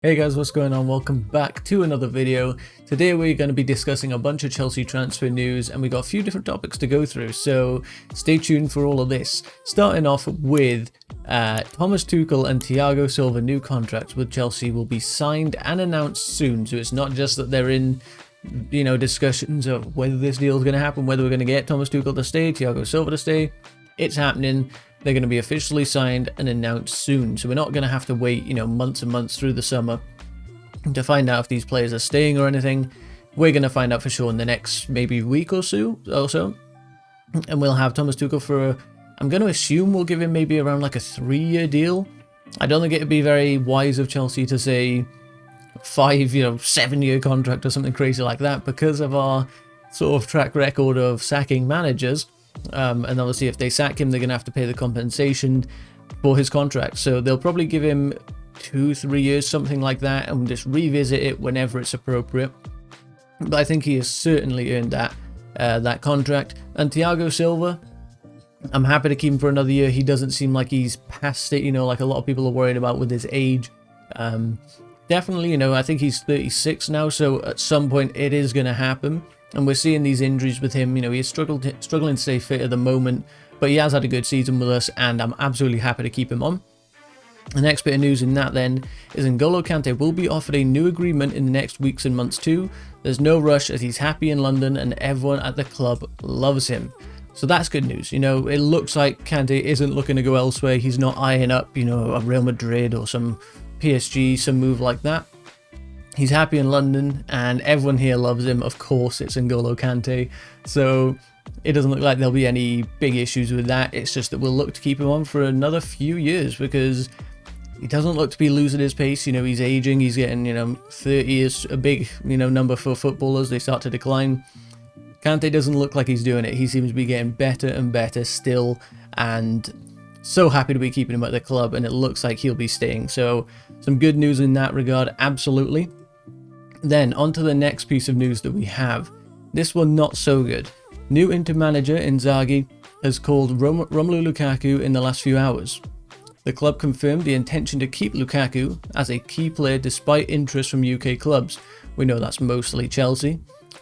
Hey guys, what's going on? Welcome back to another video. Today we're going to be discussing a bunch of Chelsea transfer news and we got a few different topics to go through, so stay tuned for all of this. Starting off with Thomas Tuchel and Thiago Silva new contracts with Chelsea will be signed and announced soon, so it's not just that they're in discussions of whether this deal is going to happen, whether we're going to get Thomas Tuchel to stay, Thiago Silva to stay. It's happening. They're going to be officially signed and announced soon, so we're not going to have to wait, months and months through the summer to find out if these players are staying or anything. We're going to find out for sure in the next maybe week or so, and we'll have Thomas Tuchel for I'm going to assume we'll give him maybe around like a 3-year deal. I don't think it would be very wise of Chelsea to say 7-year contract or something crazy like that, because of our sort of track record of sacking managers. And obviously if they sack him, they're going to have to pay the compensation for his contract. So they'll probably give him 2-3 years, something like that, and just revisit it whenever it's appropriate. But I think he has certainly earned that contract. And Thiago Silva, I'm happy to keep him for another year. He doesn't seem like he's past it, like a lot of people are worried about with his age. Definitely, I think he's 36 now, so at some point it is going to happen. And we're seeing these injuries with him. He's struggling to stay fit at the moment, but he has had a good season with us, and I'm absolutely happy to keep him on. The next bit of news in that then is N'Golo Kante will be offered a new agreement in the next weeks and months too. There's no rush as he's happy in London and everyone at the club loves him. So that's good news. It looks like Kante isn't looking to go elsewhere. He's not eyeing up, a Real Madrid or some PSG, some move like that. He's happy in London and everyone here loves him. Of course, it's N'Golo Kante. So it doesn't look like there'll be any big issues with that. It's just that we'll look to keep him on for another few years because he doesn't look to be losing his pace. He's aging. He's getting, 30 is a big, number for footballers. They start to decline. Kante doesn't look like he's doing it. He seems to be getting better and better still, and so happy to be keeping him at the club, and it looks like he'll be staying. So some good news in that regard, absolutely. Then on to the next piece of news that we have. This one not so good. New Inter manager Inzaghi has called Romelu Lukaku in the last few hours. The club confirmed the intention to keep Lukaku as a key player despite interest from UK clubs. We know that's mostly Chelsea.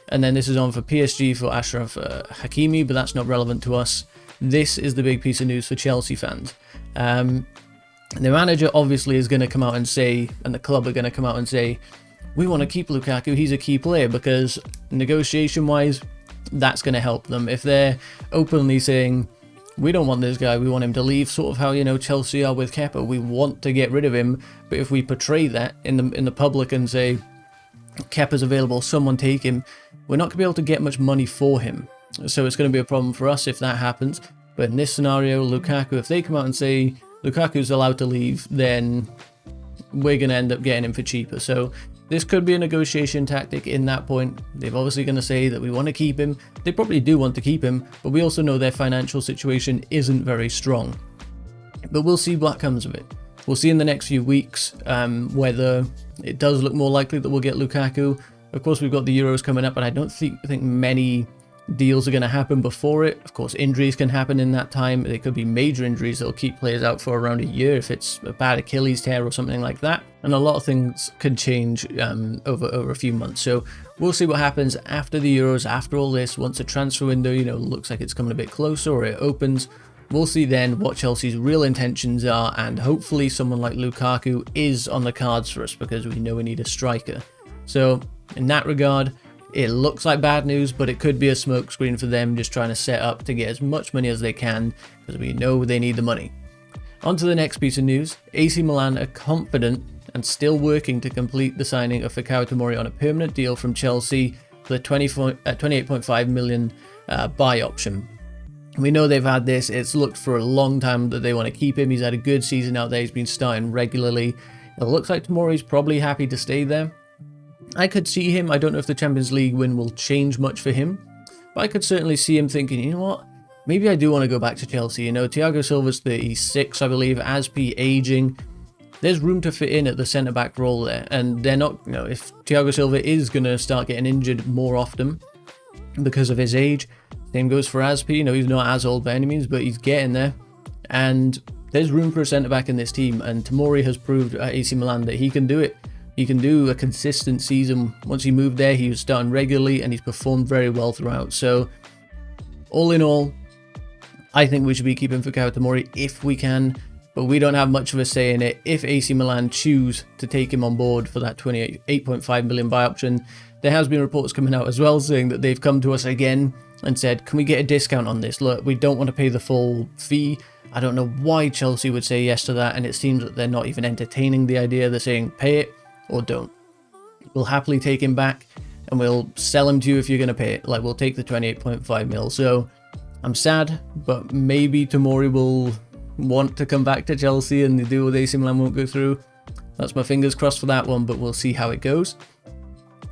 And then this is on for PSG for Achraf Hakimi, but that's not relevant to us. This is the big piece of news for Chelsea fans. The manager obviously is going to come out and say, and the club are going to come out and say, we want to keep Lukaku, he's a key player, because negotiation-wise, that's going to help them. If they're openly saying, we don't want this guy, we want him to leave, sort of how, Chelsea are with Kepa, we want to get rid of him, but if we portray that in the public and say, Kepa's available, someone take him, we're not going to be able to get much money for him. So it's going to be a problem for us if that happens. But in this scenario, Lukaku, if they come out and say, Lukaku's allowed to leave, then we're going to end up getting him for cheaper. So this could be a negotiation tactic in that point. They're obviously going to say that we want to keep him. They probably do want to keep him, but we also know their financial situation isn't very strong. But we'll see what comes of it. We'll see in the next few weeks whether it does look more likely that we'll get Lukaku. Of course, we've got the Euros coming up, and I don't think many deals are going to happen before it. Of course, injuries can happen in that time. There could be major injuries that'll keep players out for around a year if it's a bad Achilles tear or something like that. And a lot of things can change over a few months. So we'll see what happens after the Euros, after all this, once the transfer window, looks like it's coming a bit closer or it opens. We'll see then what Chelsea's real intentions are, and hopefully someone like Lukaku is on the cards for us because we know we need a striker. So in that regard, it looks like bad news, but it could be a smokescreen for them just trying to set up to get as much money as they can because we know they need the money. On to the next piece of news. AC Milan are confident and still working to complete the signing of Fikayo Tomori on a permanent deal from Chelsea for the 28.5 million buy option. We know they've had this. It's looked for a long time that they want to keep him. He's had a good season out there. He's been starting regularly. It looks like Tomori's probably happy to stay there. I could see him, I don't know if the Champions League win will change much for him, but I could certainly see him thinking, you know what, maybe I do want to go back to Chelsea. Thiago Silva's 36, I believe, Aspi aging. There's room to fit in at the centre-back role there, and they're not, if Thiago Silva is going to start getting injured more often because of his age, same goes for Aspi. He's not as old by any means, but he's getting there, and there's room for a centre-back in this team, and Tomori has proved at AC Milan that he can do it. he can do a consistent season. Once he moved there, he was starting regularly and he's performed very well throughout. So all in all, I think we should be keeping Fikayo Tomori if we can, but we don't have much of a say in it. If AC Milan choose to take him on board for that 28.5 million buy option, there has been reports coming out as well saying that they've come to us again and said, can we get a discount on this? Look, we don't want to pay the full fee. I don't know why Chelsea would say yes to that, and it seems that they're not even entertaining the idea. They're saying pay it or don't. We'll happily take him back and we'll sell him to you if you're going to pay it. Like, we'll take the 28.5 mil. So I'm sad, but maybe Tomori will want to come back to Chelsea and the deal with AC Milan won't go through. That's my fingers crossed for that one, but we'll see how it goes.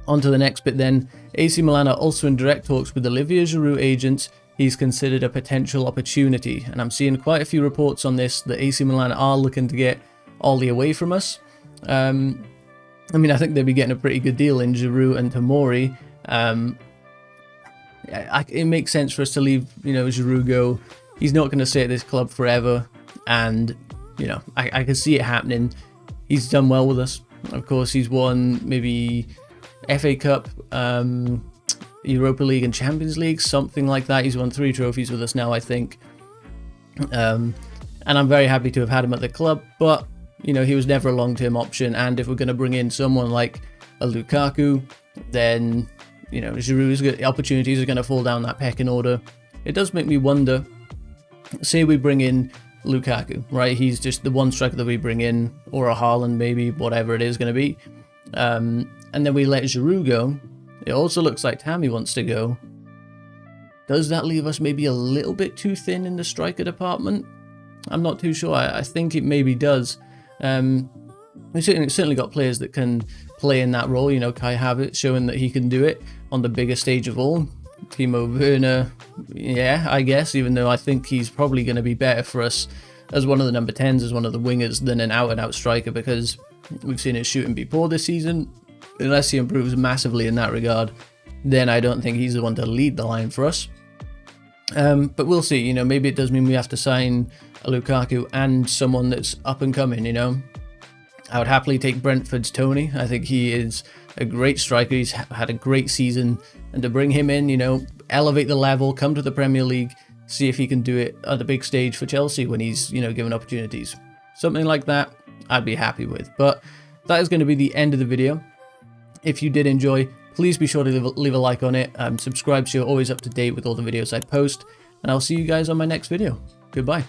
On to the next bit then. AC Milan are also in direct talks with Olivier Giroud agents. He's considered a potential opportunity, and I'm seeing quite a few reports on this that AC Milan are looking to get Ollie away from us. I mean, I think they'd be getting a pretty good deal in Giroud and Tomori. It makes sense for us to leave, Giroud go. He's not going to stay at this club forever, and, I can see it happening. He's done well with us. Of course, he's won maybe FA Cup, Europa League and Champions League, something like that. He's won 3 trophies with us now, I think. And I'm very happy to have had him at the club, but he was never a long-term option, and if we're going to bring in someone like a Lukaku, then, Giroud's opportunities are going to fall down that pecking order. It does make me wonder, say we bring in Lukaku, right? He's just the one striker that we bring in, or a Haaland maybe, whatever it is going to be. And then we let Giroud go. It also looks like Tammy wants to go. Does that leave us maybe a little bit too thin in the striker department? I'm not too sure. I think it maybe does. We've certainly got players that can play in that role. Kai Havertz showing that he can do it on the biggest stage of all. Timo Werner, yeah, I guess, even though I think he's probably going to be better for us as one of the number 10s, as one of the wingers, than an out-and-out striker, because we've seen his shooting be poor this season. Unless he improves massively in that regard, then I don't think he's the one to lead the line for us. But we'll see. Maybe it does mean we have to sign a Lukaku and someone that's up and coming. I would happily take Brentford's Tony. I think he is a great striker. He's had a great season, and to bring him in, elevate the level, come to the Premier League, see if he can do it at the big stage for Chelsea when he's given opportunities. Something like that, I'd be happy with. But that is going to be the end of the video. If you did enjoy, please be sure to leave a like on it. Subscribe so you're always up to date with all the videos I post. And I'll see you guys on my next video. Goodbye.